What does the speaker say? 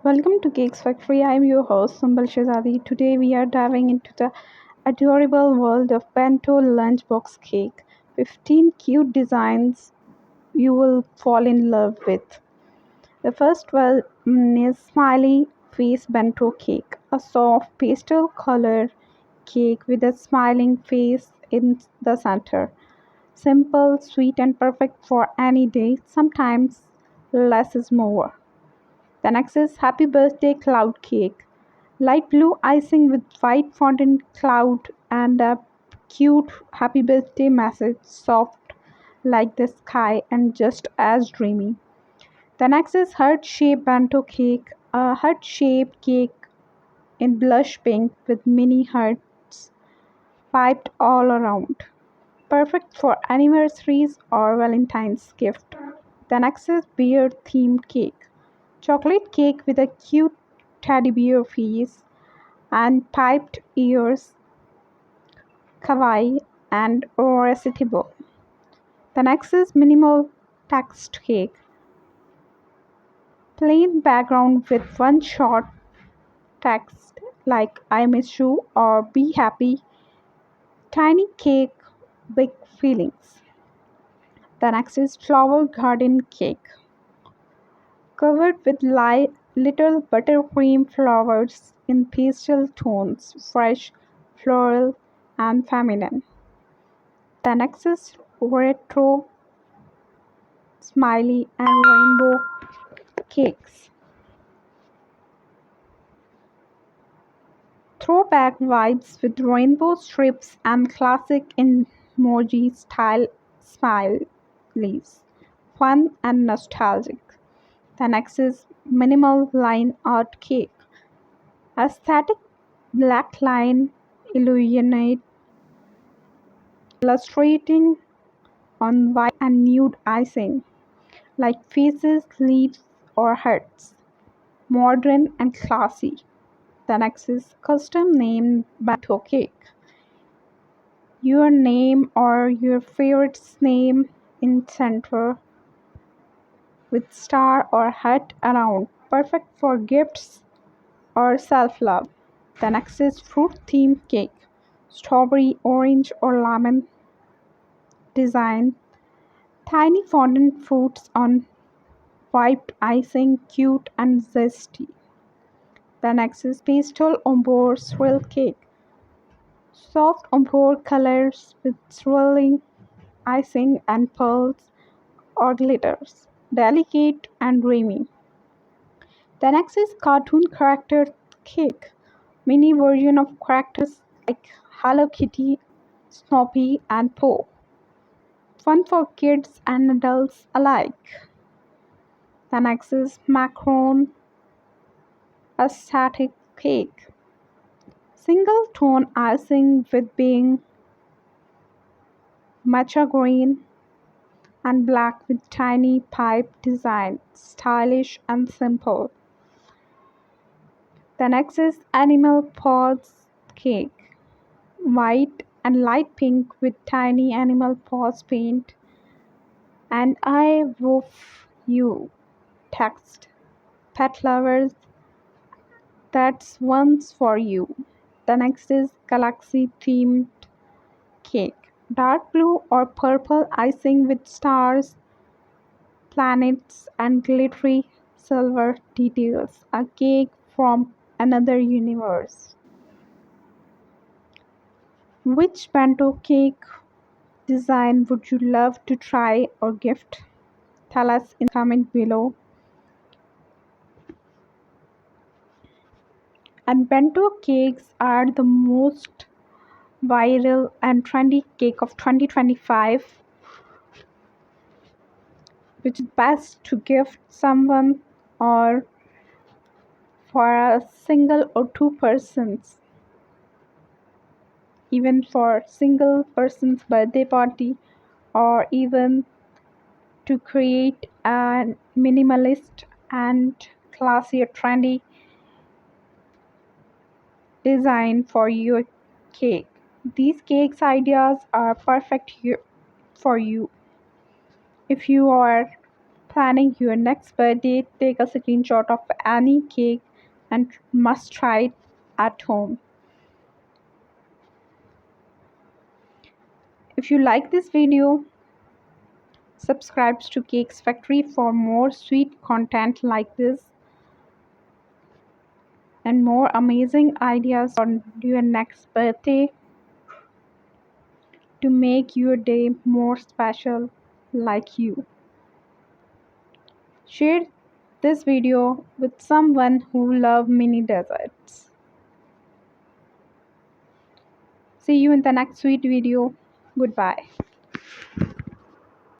Welcome to Cakes Factory. I'm your host Sumbal Shazadi. Today we are diving into the adorable world of Bento Lunchbox Cake. 15 cute designs you will fall in love with. The first one is Smiley Face Bento Cake, a soft pastel color cake with a smiling face in the center. Simple, sweet, and perfect for any day. Sometimes less is more. The next is Happy Birthday Cloud Cake. Light blue icing with white fondant cloud and a cute happy birthday message, soft like the sky and just as dreamy. The next is heart shaped bento cake, a heart shaped cake in blush pink with mini hearts piped all around. Perfect for anniversaries or Valentine's gift. The next is bear themed cake. Chocolate cake with a cute teddy bear face and piped ears, kawaii and recitable. The next is minimal text cake. Plain background with one short text like I miss you or be happy. Tiny cake, big feelings. The next is flower garden cake. Covered with little buttercream flowers in pastel tones, fresh, floral, and feminine. The next is retro, smiley, and rainbow cakes. Throwback vibes with rainbow strips and classic emoji style smileys. Fun and nostalgic. The next is minimal line art cake. A static black line illuminate illustrating on white and nude icing, like faces, leaves, or hearts. Modern and classy. The next is custom named bento cake. Your name or your favorite's name in center with star or heart around. Perfect for gifts or self-love. The next is fruit themed cake. Strawberry, orange, or lemon design. Tiny fondant fruits on white icing, cute and zesty. The next is pastel ombre swirl cake. Soft ombre colors with swirling icing and pearls or glitters. Delicate and dreamy. The next is cartoon character cake. Mini version of characters like Hello Kitty, Snoopy, and Po. Fun for kids and adults alike. The next is macaron aesthetic cake. Single tone icing with being matcha green and black with tiny pipe design, stylish and simple. The next is animal paws cake. White and light pink with tiny animal paws paint and I woof you text. Pet lovers, that's one's for you. The next is galaxy themed cake. Dark blue or purple icing with stars, planets, and glittery silver details. A cake from another universe. Which bento cake design would you love to try or gift? Tell us in the comment below. And bento cakes are the most viral and trendy cake of 2025, which is best to gift someone or for a single or two persons, even for single person's birthday party, or even to create a minimalist and classy or trendy design for your cake. These cakes ideas are perfect for you if you are planning your next birthday, take a screenshot of any cake and must try it at home. If you like this video, subscribe to Cakes Factory for more sweet content like this and more amazing ideas on your next birthday to make your day more special like you. Share this video with someone who love mini desserts. See you in the next sweet video. Goodbye.